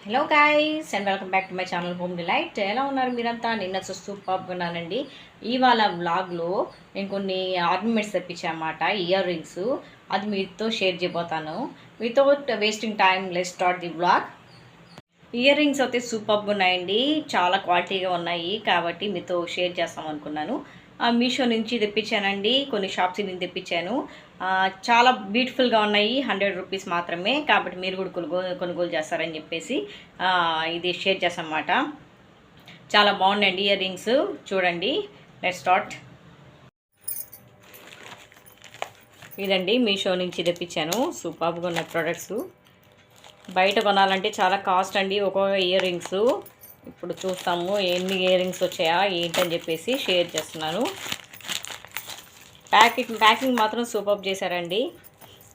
Hello guys and welcome back to my channel home delight. ఎలా ఉన్నారు మీరంతా? నిన్న సూపర్గా ఉన్నానండి. ఇవాళ వ్లాగ్లో నేను కొన్ని ఆర్నమెంట్స్ తెప్పించాను అన్నమాట, ఇయర్ రింగ్స్. అది మీతో షేర్ చేయబోతాను. Without wasting time let's start the vlog. Ear rings అయితే సూపర్గా ఉన్నాయండి, చాలా క్వాలిటీగా ఉన్నాయి కాబట్టి మీతో షేర్ చేస్తాం అనుకున్నాను. మీషో నుంచి తెప్పించానండి, కొన్ని షాప్స్ నుంచి తెప్పించాను. చాలా బ్యూటిఫుల్గా ఉన్నాయి, 100 రూపీస్ మాత్రమే. కాబట్టి మీరు కూడా కొనుగోలు చేస్తారని చెప్పేసి ఇది షేర్ చేస్తామన్నమాట. చాలా బాగున్నాయండి ఇయర్ రింగ్స్, చూడండి. Let's start. ఇదండి మీషో నుంచి తెప్పించాను, సూపర్గా ఉన్న ప్రొడక్ట్స్. బయట కొనాలంటే చాలా కాస్ట్ అండి ఒక్కొక్క ఇయర్ రింగ్స్. ఇప్పుడు చూస్తాము ఎన్ని ఇయర్ రింగ్స్ వచ్చాయా ఏంటని చెప్పేసి షేర్ చేస్తున్నాను. ప్యాకింగ్ మాత్రం సూపర్ చేశారండి.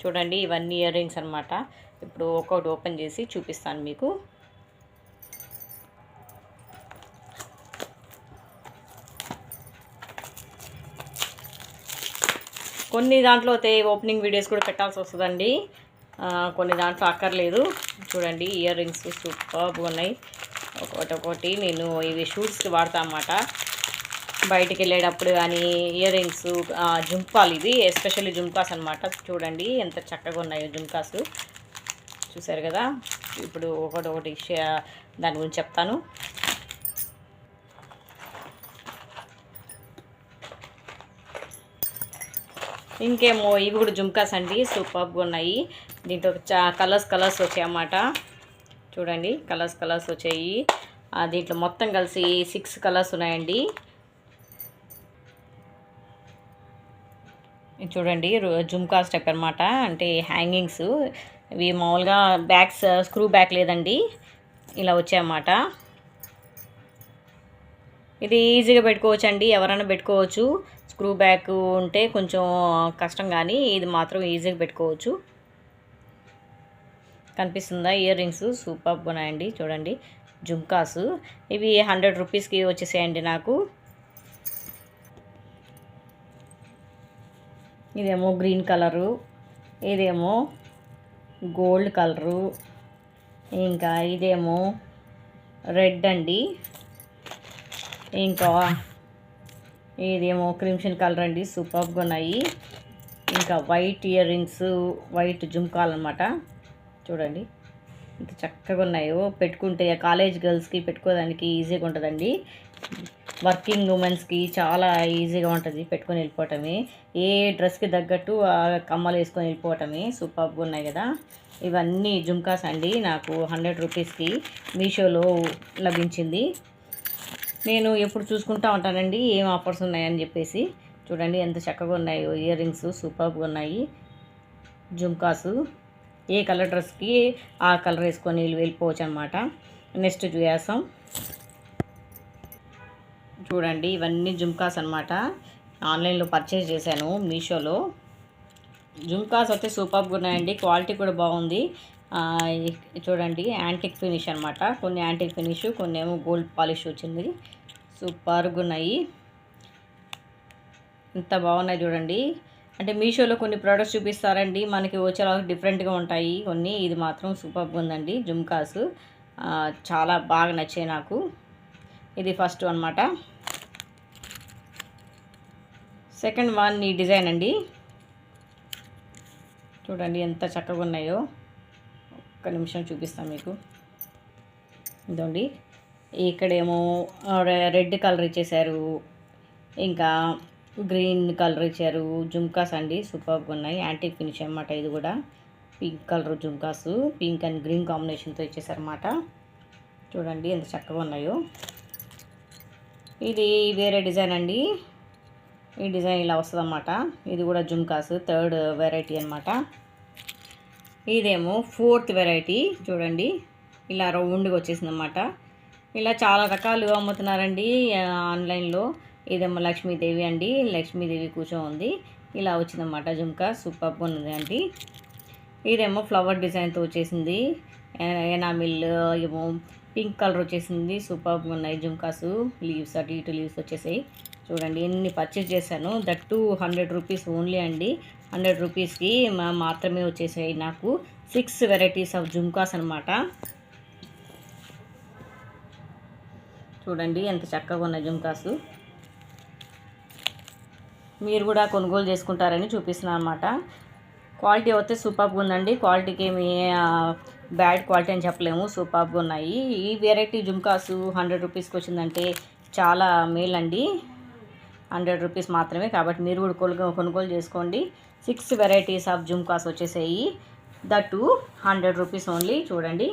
చూడండి, ఇవన్నీ ఇయర్ రింగ్స్ అనమాట. ఇప్పుడు ఒక్కొక్కటి ఓపెన్ చేసి చూపిస్తాను మీకు. కొన్ని దాంట్లో అయితే ఓపెనింగ్ వీడియోస్ కూడా పెట్టాల్సి వస్తుందండి, కొన్ని దాంట్లో అక్కర్లేదు. చూడండి, ఇయర్ రింగ్స్ సూపర్గా ఉన్నాయి. ఒక్కొక్కటి నేను ఇవి షూట్స్కి వాడతా అన్నమాట, బయటికి వెళ్ళేటప్పుడు. కానీ ఇయర్ రింగ్స్, జుంకాలు, ఇవి ఎస్పెషల్లీ జుంకాస్ అనమాట. చూడండి ఎంత చక్కగా ఉన్నాయో జుంకాస్, చూసారు కదా. ఇప్పుడు ఒకటి దాని గురించి చెప్తాను. ఇంకేమో ఇవి కూడా జుంకాస్ అండి, సూపర్గా ఉన్నాయి. దీంట్లో కలర్స్ వచ్చాయి అన్నమాట. చూడండి, కలర్స్ వచ్చాయి. దీంట్లో మొత్తం కలిసి 6 కలర్స్ ఉన్నాయండి. చూడండి, జుమ్కా స్టెప్ అనమాట, అంటే హ్యాంగింగ్స్. ఇవి మామూలుగా బ్యాగ్స్, స్క్రూ బ్యాక్ లేదండి, ఇలా వచ్చాయన్నమాట. ఇది ఈజీగా పెట్టుకోవచ్చు అండి, ఎవరైనా పెట్టుకోవచ్చు. స్క్రూ బ్యాక్ ఉంటే కొంచెం కష్టం, కానీ ఇది మాత్రం ఈజీగా పెట్టుకోవచ్చు. కనిపిస్తుందా? ఇయర్ రింగ్స్ సూపర్గా ఉన్నాయండి. చూడండి, జుమ్కాస్. ఇవి 100 రూపీస్కి వచ్చేసాయండి నాకు. ఇదేమో గ్రీన్ కలరు, ఇదేమో గోల్డ్ కలరు, ఇంకా ఇదేమో రెడ్ అండి, ఇంకా ఇదేమో క్రిమ్షన్ కలర్ అండి, సూపర్గా ఉన్నాయి. ఇంకా వైట్ ఇయర్ రింగ్స్, వైట్ జుమ్కాలు అనమాట. చూడండి ఇంత చక్కగా ఉన్నాయో. పెట్టుకుంటే కాలేజ్ గర్ల్స్కి పెట్టుకోవడానికి ఈజీగా ఉంటుందండి, వర్కింగ్ ఉమెన్స్కి చాలా ఈజీగా ఉంటుంది పెట్టుకొని వెళ్ళిపోవటమే. ఏ డ్రెస్కి తగ్గట్టు కమ్మలు వేసుకొని వెళ్ళిపోవటమే. సూపర్గా ఉన్నాయి కదా. ఇవన్నీ జుమ్కాస్ అండి, నాకు 100 రూపీస్కి మీషోలో లభించింది. నేను ఎప్పుడు చూసుకుంటూ ఉంటానండి ఏం ఆఫర్స్ ఉన్నాయని చెప్పేసి. చూడండి ఎంత చక్కగా ఉన్నాయో ఇయర్ రింగ్స్, సూపర్గా ఉన్నాయి జుమ్కాసు. ఏ కలర్ డ్రెస్కి ఆ కలర్ వేసుకొని వెళ్ళిపోవచ్చు అనమాట. నెక్స్ట్ చూసాం. చూడండి, ఇవన్నీ జుమ్కాస్ అనమాట, ఆన్లైన్లో పర్చేజ్ చేశాను మీషోలో. జుమ్కాస్ అయితే సూపర్గా ఉన్నాయండి, క్వాలిటీ కూడా బాగుంది. చూడండి, యాంటిక్ ఫినిష్ అనమాట. కొన్ని యాంటిక్ ఫినిష్, కొన్ని ఏమో గోల్డ్ పాలిష్ వచ్చింది. సూపర్గా ఉన్నాయి, ఎంత బాగున్నాయి చూడండి. అంటే మీషోలో కొన్ని ప్రోడక్ట్స్ చూపిస్తారండి, మనకి వచ్చేలా డిఫరెంట్గా ఉంటాయి కొన్ని. ఇది మాత్రం సూపర్గా ఉందండి జుమ్కాస్, చాలా బాగా నచ్చాయి నాకు. ఇది ఫస్ట్ అనమాట. సెకండ్ వన్ ఈ డిజైన్ అండి. చూడండి ఎంత చక్కగా ఉన్నాయో. ఒక్క నిమిషం చూపిస్తాను మీకు. ఇదండి, ఇక్కడేమో రెడ్ కలర్ ఇచ్చేసారు, ఇంకా గ్రీన్ కలర్ ఇచ్చారు. జుమ్కాస్ అండి సూపర్గా ఉన్నాయి, యాంటిక్ ఫినిష్ అనమాట. ఇది కూడా pink colour jhumkas, pink and green కాంబినేషన్తో ఇచ్చేసారన్నమాట. చూడండి ఎంత చక్కగా ఉన్నాయో. ఇది వేరే డిజైన్ అండి, ఈ డిజైన్ ఇలా వస్తుంది అన్నమాట. ఇది కూడా జుమ్కాస్, థర్డ్ వెరైటీ అనమాట. ఇదేమో ఫోర్త్ వెరైటీ. చూడండి, ఇలా రౌండ్గా వచ్చేసింది అన్నమాట. ఇలా చాలా రకాలు అమ్ముతున్నారండి ఆన్లైన్లో. ఇదేమో లక్ష్మీదేవి అండి, లక్ష్మీదేవి కూర్చొని ఉంది, ఇలా వచ్చిందన్నమాట జుమ్కా. సూపర్గా ఉంది అండి. ఇదేమో ఫ్లవర్ డిజైన్తో వచ్చేసింది, ఎనామిల్ ఏమో పింక్ కలర్ వచ్చేసింది. సూపర్గా ఉన్నాయి జుమ్కాస్. లీవ్స్, అటు ఇటు లీవ్స్ వచ్చేసాయి. చూడండి ఎన్ని పర్చేస్ చేశాను, దట్ 100 రూపీస్ ఓన్లీ అండి. 100 రూపీస్కి మాత్రమే వచ్చేసాయి నాకు 6 వెరైటీస్ ఆఫ్ జుమ్కాస్ అనమాట. చూడండి ఎంత చక్కగా ఉన్నాయి జుమ్కాసు. మీరు కూడా కొనుగోలు చేసుకుంటారని చూపిస్తున్నాను అనమాట. క్వాలిటీ అయితే సూపర్గా ఉందండి. క్వాలిటీకి ఏమి బ్యాడ్ క్వాలిటీ అని చెప్పలేము, సూపర్గా ఉన్నాయి. ఈ వెరైటీ జుమ్కాసు 100 రూపీస్కి వచ్చిందంటే చాలా మేలండి. 100 రూపీస్ మాత్రమే, కాబట్టి మీరు కూడా కొనుగోలు చేసుకోండి. 6 వెరైటీస్ ఆఫ్ జుమ్కాస్ వచ్చేసాయి, దట్ 100 రూపీస్ ఓన్లీ. చూడండి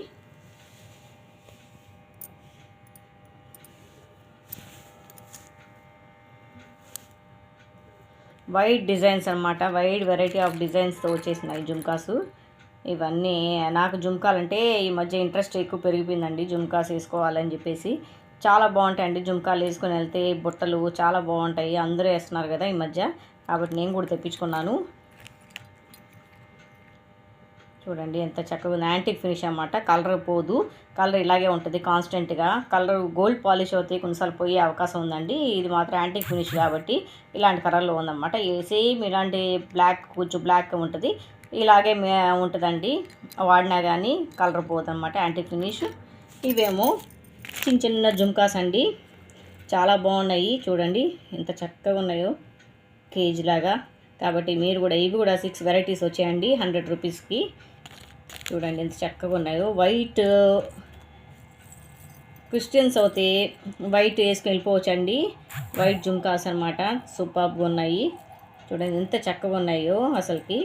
వైడ్ డిజైన్స్ అనమాట, వైడ్ వెరైటీ ఆఫ్ డిజైన్స్తో వచ్చేసినాయి జుమ్కాసు. ఇవన్నీ నాకు జుమ్కాలంటే ఈ మధ్య ఇంట్రెస్ట్ ఎక్కువ పెరిగిపోయిందండి, జుమ్కాస్ వేసుకోవాలని చెప్పేసి. చాలా బాగుంటాయండి జుమ్కాలు వేసుకొని వెళ్తే, బుట్టలు చాలా బాగుంటాయి. అందరూ వేస్తున్నారు కదా ఈ మధ్య, కాబట్టి నేను కూడా తెప్పించుకున్నాను. చూడండి ఎంత చక్కగా ఉంది. యాంటిక్ ఫినిష్ అన్నమాట, కలర్ పోదు, కలర్ ఇలాగే ఉంటుంది కాన్స్టెంట్గా. కలర్ గోల్డ్ పాలిష్ అవుతాయి, కొన్నిసార్లు పోయే అవకాశం ఉందండి. ఇది మాత్రం యాంటిక్ ఫినిష్ కాబట్టి ఇలాంటి కలర్లో ఉందన్నమాట. సేమ్ ఇలాంటి బ్లాక్, కొంచెం బ్లాక్ ఉంటుంది, ఇలాగే ఉంటుందండి. వాడినా కానీ కలర్ పోదన్నమాట, యాంటిక్ ఫినిష్. ఇవేమో చిన్న చిన్న జుమ్కాస్ అండి, చాలా బాగున్నాయి. చూడండి ఎంత చక్కగా ఉన్నాయో, కేజీ లాగా. కాబట్టి మీరు కూడా, ఇవి కూడా 6 వెరైటీస్ వచ్చాయండి 100 రూపీస్కి. చూడండి ఎంత చక్కగా ఉన్నాయో. వైట్ క్రిస్టియన్స్ అయితే వైట్ వేసుకొని వెళ్ళిపోవచ్చండి. వైట్ జుమ్కాస్ అనమాట, సూపర్గా ఉన్నాయి. చూడండి ఎంత చక్కగా ఉన్నాయో అసలుకి.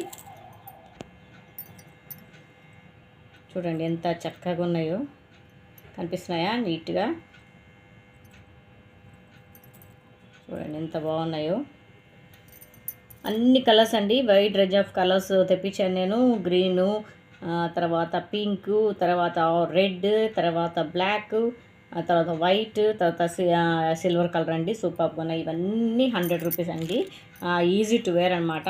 చూడండి ఎంత చక్కగా ఉన్నాయో, కనిపిస్తున్నాయా నీట్గా? చూడండి ఎంత బాగున్నాయో. అన్ని కలర్స్ అండి, వైడ్ రేంజ్ ఆఫ్ కలర్స్ తెప్పించాను నేను. గ్రీను, తర్వాత పింక్, తర్వాత రెడ్, తర్వాత బ్లాక్, తర్వాత వైట్, తర్వాత సిల్వర్ కలర్ అండి. సూపర్గా ఉన్నాయి. ఇవన్నీ 100 రూపీస్ అండి. ఈజీ టు వేర్ అనమాట,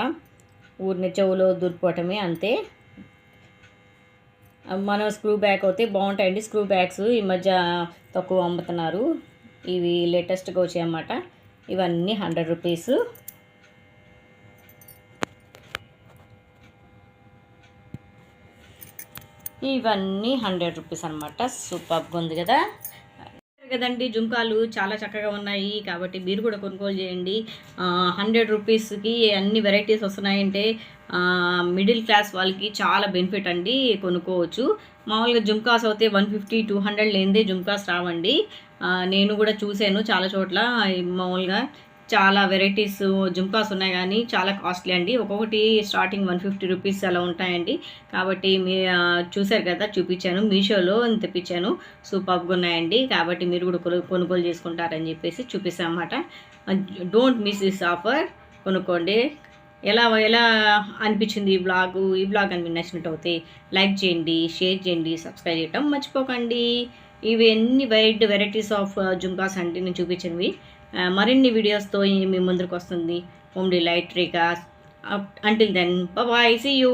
ఊరిని చెవులో దూరిపోవటమే అంతే. మనం స్క్రూ బ్యాగ్ అయితే బాగుంటాయండి. స్క్రూ బ్యాగ్స్ ఈ మధ్య తక్కువ అమ్ముతున్నారు, ఇవి లేటెస్ట్గా వచ్చాయి అన్నమాట. ఇవన్నీ 100 రూపీస్. ఇవన్నీ 100 రూపీస్ అనమాట. సూపర్గా ఉంది కదా కదండి. జుమ్కాలు చాలా చక్కగా ఉన్నాయి, కాబట్టి మీరు కూడా కొనుగోలు చేయండి. 100 రూపీస్కి అన్ని వెరైటీస్ వస్తున్నాయంటే మిడిల్ క్లాస్ వాళ్ళకి చాలా బెనిఫిట్ అండి, కొనుక్కోవచ్చు. మామూలుగా జుమ్కాస్ అయితే 150, 200 లేనిదే జుమ్కాస్ రావండి. నేను కూడా చూశాను చాలా చోట్ల. మామూలుగా చాలా వెరైటీస్ జుమ్కాస్ ఉన్నాయి, కానీ చాలా కాస్ట్లీ అండి. ఒక్కొక్కటి స్టార్టింగ్ 150 రూపీస్ అలా ఉంటాయండి. కాబట్టి మీ చూశారు కదా, చూపించాను, మీషోలో తెప్పించాను, సూపర్గా ఉన్నాయండి. కాబట్టి మీరు కూడా కొనుగోలు చేసుకుంటారని చెప్పేసి చూపిస్తాను అన్నమాట. డోంట్ మిస్ దిస్ ఆఫర్, కొనుక్కోండి. ఎలా అనిపించింది ఈ బ్లాగ్ అని మీకు నచ్చినట్టు అయితే లైక్ చేయండి, షేర్ చేయండి, సబ్స్క్రైబ్ చేయటం మర్చిపోకండి. ఇవి ఎన్ని వైడ్ వెరైటీస్ ఆఫ్ జుమ్కాస్ అంటే నేను చూపించినవి. మరిన్ని వీడియోస్తో మీ ముందుకు వస్తుంది home delight Rekha. Until then bye, see you.